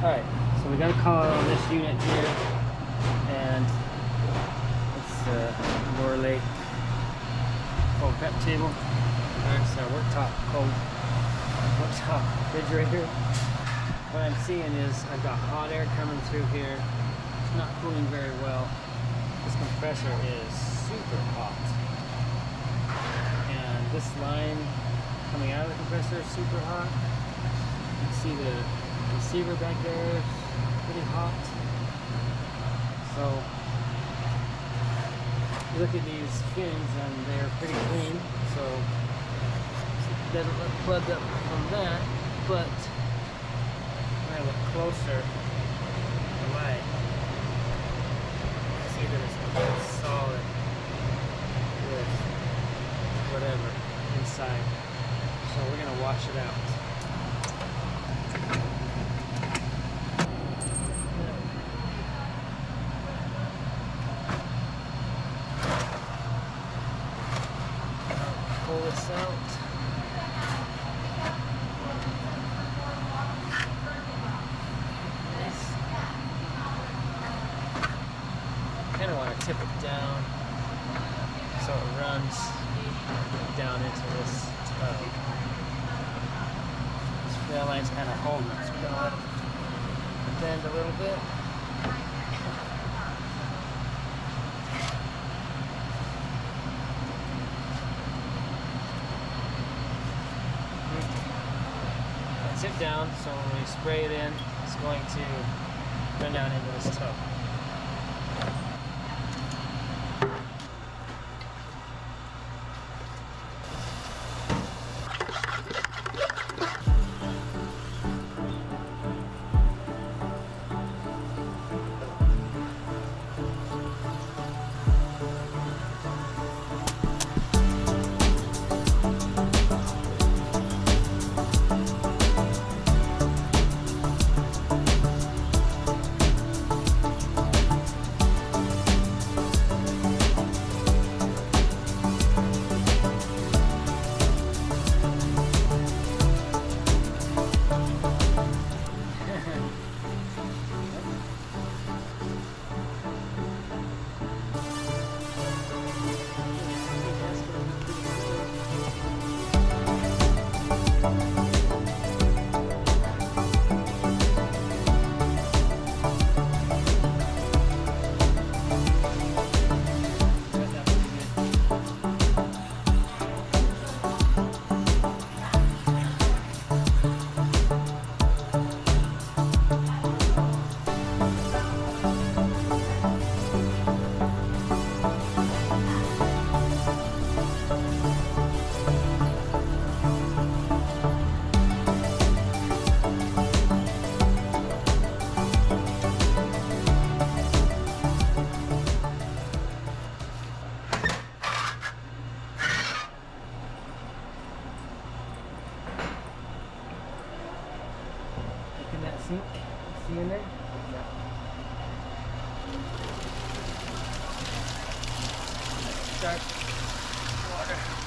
Alright, so we got a call on this unit here, and it's the Lower Lake cold prep table. There's our worktop refrigerator. What I'm seeing is I've got hot air coming through here. It's not cooling very well. This compressor is super hot. And this line coming out of the compressor is super hot. You can see the receiver back there is pretty hot. So you look at these fins and they're pretty clean, so it doesn't look plugged up from that, but when I look closer, the light, I see that it's solid with whatever inside. So we're gonna wash it out. Pull this out. Nice. Kind of want to tip it down so it runs down into this tub. This rail line's kind of holding it, so we're gonna let it bend a little bit. Sit down, so when we spray it in, it's going to run down into this tub. In that sink, see in there? Yeah. Start water.